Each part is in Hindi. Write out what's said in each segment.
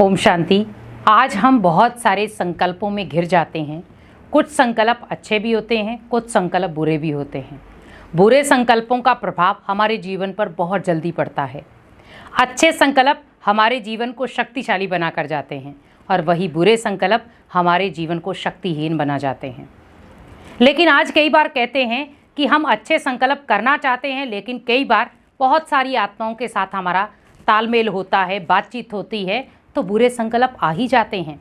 ओम शांति। आज हम बहुत सारे संकल्पों में घिर जाते हैं। कुछ संकल्प अच्छे भी होते हैं, कुछ संकल्प बुरे भी होते हैं। बुरे संकल्पों का प्रभाव हमारे जीवन पर बहुत जल्दी पड़ता है। अच्छे संकल्प हमारे जीवन को शक्तिशाली बना कर जाते हैं और वही बुरे संकल्प हमारे जीवन को शक्तिहीन बना जाते हैं। लेकिन आज कई बार कहते हैं कि हम अच्छे संकल्प करना चाहते हैं, लेकिन कई बार बहुत सारी आत्माओं के साथ हमारा तालमेल होता है, बातचीत होती है, तो बुरे संकल्प आ ही जाते हैं।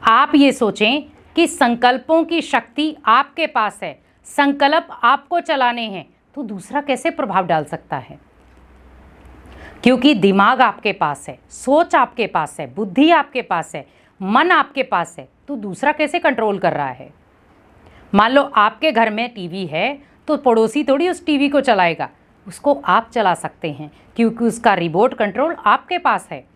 आप ये सोचें कि संकल्पों की शक्ति आपके पास है, संकल्प आपको चलाने हैं, तो दूसरा कैसे प्रभाव डाल सकता है? क्योंकि दिमाग आपके पास है, सोच आपके पास है, बुद्धि आपके पास है, मन आपके पास है, तो दूसरा कैसे कंट्रोल कर रहा है? मान लो आपके घर में टीवी है, तो पड़ोसी थोड़ी उस टीवी को चलाएगा, उसको आप चला सकते हैं क्योंकि उसका रिमोट कंट्रोल आपके पास है।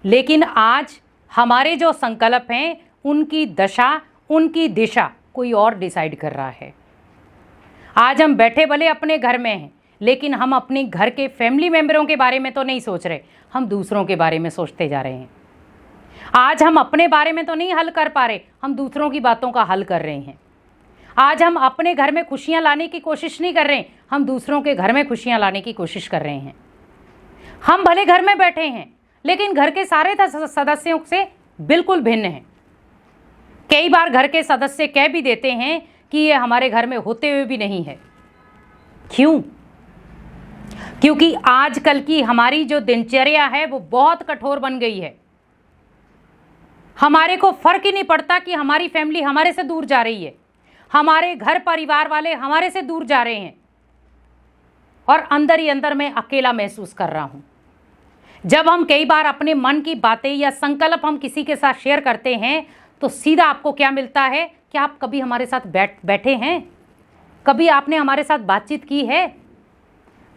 लेकिन आज हमारे जो संकल्प हैं, उनकी दशा, उनकी दिशा कोई और डिसाइड कर रहा है। आज हम बैठे भले अपने घर में हैं, लेकिन हम अपने घर के फैमिली मेम्बरों के बारे में तो नहीं सोच रहे, हम दूसरों के बारे में सोचते जा रहे हैं। आज हम अपने बारे में तो नहीं हल कर पा रहे, हम दूसरों की बातों का हल कर रहे हैं। आज हम अपने घर में खुशियां लाने की कोशिश नहीं कर रहे, हम दूसरों के घर में खुशियां लाने की कोशिश कर रहे हैं। हम भले घर में बैठे हैं, लेकिन घर के सारे सदस्यों से बिल्कुल भिन्न हैं। कई बार घर के सदस्य कह भी देते हैं कि ये हमारे घर में होते हुए भी नहीं है। क्यों? क्योंकि आजकल की हमारी जो दिनचर्या है वो बहुत कठोर बन गई है। हमारे को फर्क ही नहीं पड़ता कि हमारी फैमिली हमारे से दूर जा रही है, हमारे घर परिवार वाले हमारे से दूर जा रहे हैं, और अंदर ही अंदर मैं अकेला महसूस कर रहा हूं। जब हम कई बार अपने मन की बातें या संकल्प हम किसी के साथ शेयर करते हैं, तो सीधा आपको क्या मिलता है? कि आप कभी हमारे साथ बैठे हैं? कभी आपने हमारे साथ बातचीत की है?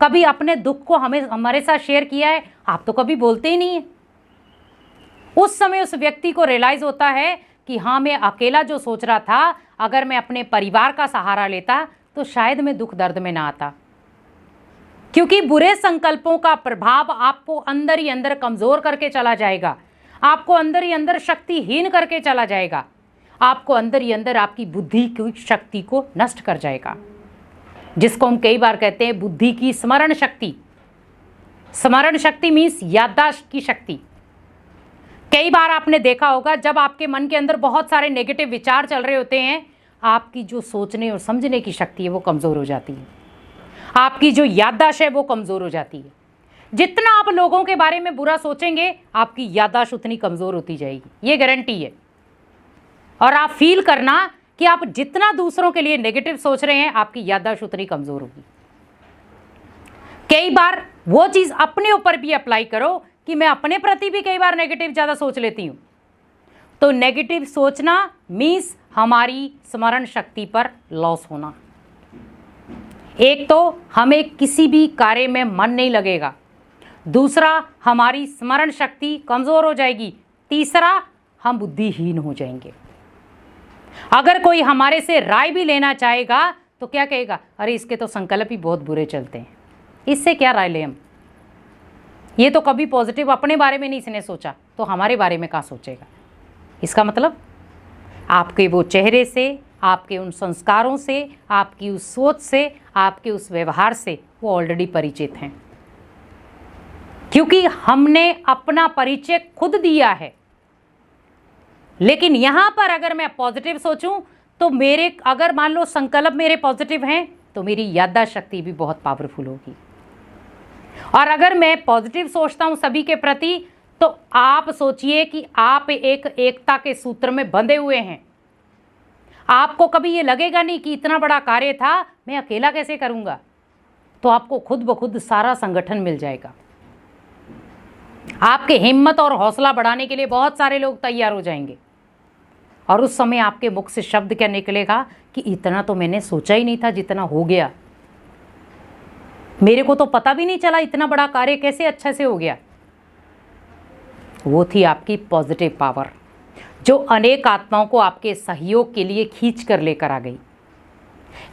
कभी अपने दुख को हमारे साथ शेयर किया है? आप तो कभी बोलते ही नहीं है। उस समय उस व्यक्ति को रियलाइज होता है कि हाँ, मैं अकेला जो सोच रहा था, अगर मैं अपने परिवार का सहारा लेता तो शायद मैं दुख दर्द में ना आता। क्योंकि बुरे संकल्पों का प्रभाव आपको अंदर ही अंदर कमजोर करके चला जाएगा, आपको अंदर ही अंदर शक्तिहीन करके चला जाएगा, आपको अंदर ही अंदर आपकी बुद्धि की शक्ति को नष्ट कर जाएगा, जिसको हम कई बार कहते हैं बुद्धि की स्मरण शक्ति। स्मरण शक्ति मीन्स याददाश्त की शक्ति। कई बार आपने देखा होगा, जब आपके मन के अंदर बहुत सारे नेगेटिव विचार चल रहे होते हैं, आपकी जो सोचने और समझने की शक्ति है वो कमज़ोर हो जाती है, आपकी जो याददाश्त है वो कमज़ोर हो जाती है। जितना आप लोगों के बारे में बुरा सोचेंगे, आपकी याददाश्त उतनी कमज़ोर होती जाएगी, ये गारंटी है। और आप फील करना कि आप जितना दूसरों के लिए नेगेटिव सोच रहे हैं, आपकी याददाश्त उतनी कमज़ोर होगी। कई बार वो चीज़ अपने ऊपर भी अप्लाई करो कि मैं अपने प्रति भी कई बार नेगेटिव ज़्यादा सोच लेती हूँ। तो नेगेटिव सोचना मीन्स हमारी स्मरण शक्ति पर लॉस होना। एक तो हमें किसी भी कार्य में मन नहीं लगेगा, दूसरा हमारी स्मरण शक्ति कमज़ोर हो जाएगी, तीसरा हम बुद्धिहीन हो जाएंगे। अगर कोई हमारे से राय भी लेना चाहेगा तो क्या कहेगा? अरे इसके तो संकल्प ही बहुत बुरे चलते हैं, इससे क्या राय लें हम? ये तो कभी पॉजिटिव अपने बारे में नहीं इसने सोचा, तो हमारे बारे में कहाँ सोचेगा? इसका मतलब आपके वो चेहरे से, आपके उन संस्कारों से, आपकी उस सोच से, आपके उस व्यवहार से वो ऑलरेडी परिचित हैं, क्योंकि हमने अपना परिचय खुद दिया है। लेकिन यहाँ पर अगर मैं पॉजिटिव सोचूं, तो मेरे अगर मान लो संकल्प मेरे पॉजिटिव हैं, तो मेरी याददाश्त शक्ति भी बहुत पावरफुल होगी। और अगर मैं पॉजिटिव सोचता हूँ सभी के प्रति, तो आप सोचिए कि आप एक एकता के सूत्र में बंधे हुए हैं। आपको कभी ये लगेगा नहीं कि इतना बड़ा कार्य था, मैं अकेला कैसे करूँगा। तो आपको खुद ब खुद सारा संगठन मिल जाएगा। आपके हिम्मत और हौसला बढ़ाने के लिए बहुत सारे लोग तैयार हो जाएंगे, और उस समय आपके मुख से शब्द क्या निकलेगा कि इतना तो मैंने सोचा ही नहीं था जितना हो गया, मेरे को तो पता भी नहीं चला इतना बड़ा कार्य कैसे अच्छे से हो गया। वो थी आपकी पॉजिटिव पावर, जो अनेक आत्माओं को आपके सहयोग के लिए खींच कर लेकर आ गई।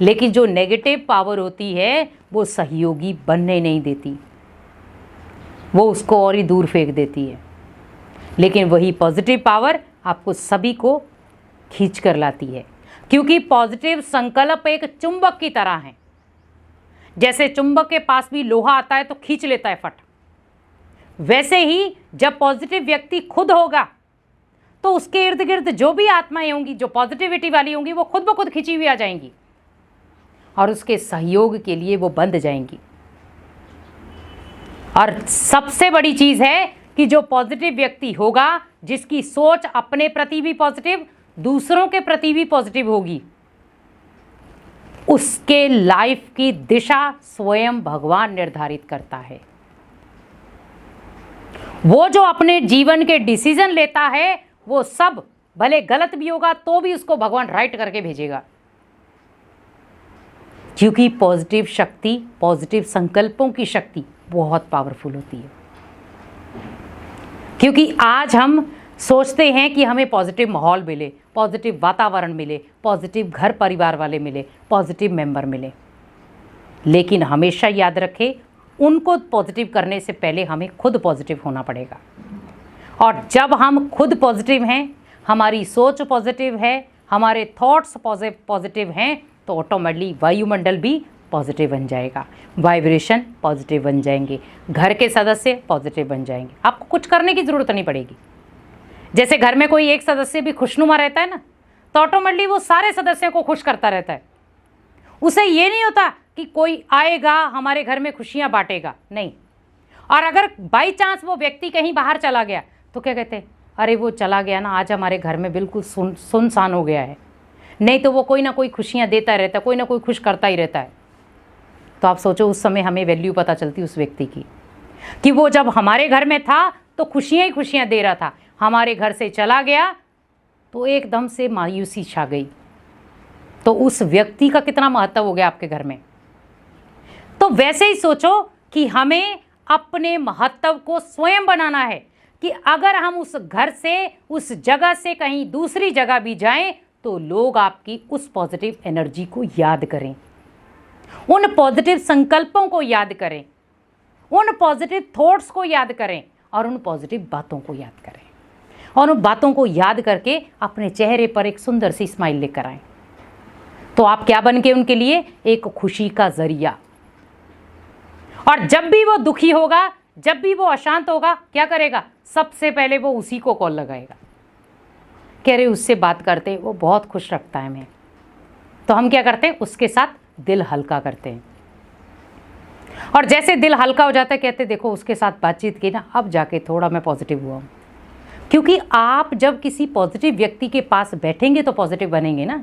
लेकिन जो नेगेटिव पावर होती है, वो सहयोगी बनने नहीं देती, वो उसको और ही दूर फेंक देती है। लेकिन वही पॉजिटिव पावर आपको सभी को खींच कर लाती है, क्योंकि पॉजिटिव संकल्प एक चुंबक की तरह है। जैसे चुंबक के पास भी लोहा आता है तो खींच लेता है फट, वैसे ही जब पॉजिटिव व्यक्ति खुद होगा तो उसके इर्द गिर्द जो भी आत्माएं होंगी जो पॉजिटिविटी वाली होंगी वो खुद ब खुद खींची हुई आ जाएंगी और उसके सहयोग के लिए वो बंध जाएंगी। और सबसे बड़ी चीज है कि जो पॉजिटिव व्यक्ति होगा, जिसकी सोच अपने प्रति भी पॉजिटिव, दूसरों के प्रति भी पॉजिटिव होगी, उसके लाइफ की दिशा स्वयं भगवान निर्धारित करता है। वो जो अपने जीवन के डिसीजन लेता है वो सब भले गलत भी होगा तो भी उसको भगवान राइट करके भेजेगा, क्योंकि पॉजिटिव शक्ति, पॉजिटिव संकल्पों की शक्ति बहुत पावरफुल होती है। क्योंकि आज हम सोचते हैं कि हमें पॉजिटिव माहौल मिले, पॉजिटिव वातावरण मिले, पॉजिटिव घर परिवार वाले मिले, पॉजिटिव मेंबर मिले, लेकिन हमेशा याद रखें उनको पॉजिटिव करने से पहले हमें खुद पॉजिटिव होना पड़ेगा। और जब हम खुद पॉजिटिव हैं, हमारी सोच पॉजिटिव है, हमारे थॉट्स पॉजिटिव हैं, तो ऑटोमेटिकली वायुमंडल भी पॉजिटिव बन जाएगा, वाइब्रेशन पॉजिटिव बन जाएंगे, घर के सदस्य पॉजिटिव बन जाएंगे। आपको कुछ करने की ज़रूरत नहीं पड़ेगी। जैसे घर में कोई एक सदस्य भी खुशनुमा रहता है ना, तो ऑटोमेटिकली वो सारे सदस्यों को खुश करता रहता है। उसे ये नहीं होता कि कोई आएगा हमारे घर में खुशियाँ बांटेगा, नहीं। और अगर बाई चांस वो व्यक्ति कहीं बाहर चला गया तो क्या कहते हैं, अरे वो चला गया ना, आज हमारे घर में बिल्कुल सुनसान हो गया है। नहीं तो वो कोई ना कोई खुशियाँ देता रहता है, कोई ना कोई खुश करता ही रहता है। तो आप सोचो उस समय हमें वैल्यू पता चलती उस व्यक्ति की, कि वो जब हमारे घर में था तो खुशियाँ ही खुशियाँ दे रहा था, हमारे घर से चला गया तो एकदम से मायूसी छा गई। तो उस व्यक्ति का कितना महत्व हो गया आपके घर में। तो वैसे ही सोचो कि हमें अपने महत्व को स्वयं बनाना है, कि अगर हम उस घर से, उस जगह से कहीं दूसरी जगह भी जाएं तो लोग आपकी उस पॉजिटिव एनर्जी को याद करें, उन पॉजिटिव संकल्पों को याद करें, उन पॉजिटिव थॉट्स को याद करें और उन पॉजिटिव बातों को याद करें, और उन बातों को याद करके अपने चेहरे पर एक सुंदर सी स्माइल लेकर आएं। तो आप क्या बन के उनके लिए, एक खुशी का जरिया। और जब भी वो दुखी होगा, जब भी वो अशांत होगा, क्या करेगा, सबसे पहले वो उसी को कॉल लगाएगा, कह रहे उससे बात करते, वो बहुत खुश रखता है हमें। तो हम क्या करते हैं, उसके साथ दिल हल्का करते हैं। और जैसे दिल हल्का हो जाता है, कहते देखो उसके साथ बातचीत की ना, अब जाके थोड़ा मैं पॉजिटिव हुआ हूँ। क्योंकि आप जब किसी पॉजिटिव व्यक्ति के पास बैठेंगे तो पॉजिटिव बनेंगे ना।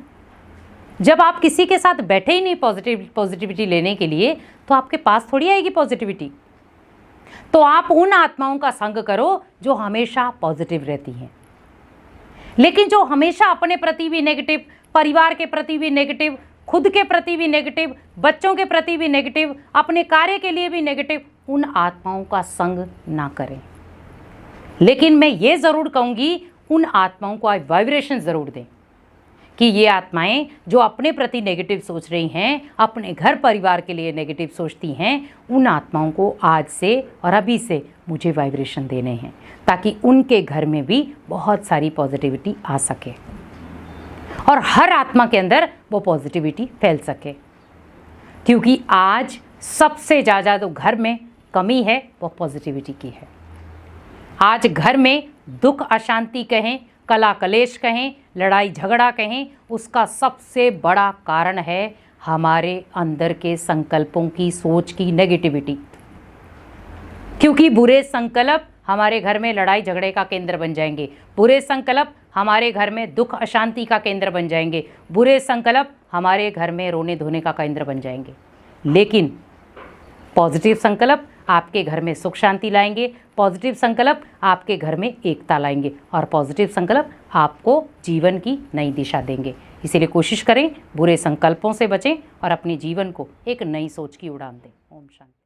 जब आप किसी के साथ बैठे ही नहीं पॉजिटिविटी लेने के लिए, तो आपके पास थोड़ी आएगी पॉजिटिविटी। तो आप उन आत्माओं का संग करो जो हमेशा पॉजिटिव रहती हैं। लेकिन जो हमेशा अपने प्रति भी नेगेटिव, परिवार के प्रति भी नेगेटिव, खुद के प्रति भी नेगेटिव, बच्चों के प्रति भी नेगेटिव, अपने कार्य के लिए भी नेगेटिव, उन आत्माओं का संग ना करें। लेकिन मैं ये ज़रूर कहूँगी, उन आत्माओं को आप वाइब्रेशन ज़रूर दें, कि ये आत्माएं जो अपने प्रति नेगेटिव सोच रही हैं, अपने घर परिवार के लिए नेगेटिव सोचती हैं, उन आत्माओं को आज से और अभी से मुझे वाइब्रेशन देने हैं, ताकि उनके घर में भी बहुत सारी पॉजिटिविटी आ सके और हर आत्मा के अंदर वो पॉजिटिविटी फैल सके। क्योंकि आज सबसे ज़्यादा तो घर में कमी है वो पॉजिटिविटी की है। आज घर में दुख अशांति कहें, कला कलेश कहें, लड़ाई झगड़ा कहें, उसका सबसे बड़ा कारण है हमारे अंदर के संकल्पों की, सोच की नेगेटिविटी। क्योंकि बुरे संकल्प हमारे घर में लड़ाई झगड़े का केंद्र बन जाएंगे, बुरे संकल्प हमारे घर में दुख अशांति का केंद्र बन जाएंगे, बुरे संकल्प हमारे घर में रोने धोने का केंद्र बन जाएंगे। लेकिन पॉजिटिव संकल्प आपके घर में सुख शांति लाएंगे, पॉजिटिव संकल्प आपके घर में एकता लाएंगे, और पॉजिटिव संकल्प आपको जीवन की नई दिशा देंगे। इसीलिए कोशिश करें बुरे संकल्पों से बचें और अपने जीवन को एक नई सोच की उड़ान दें। ओम शांति।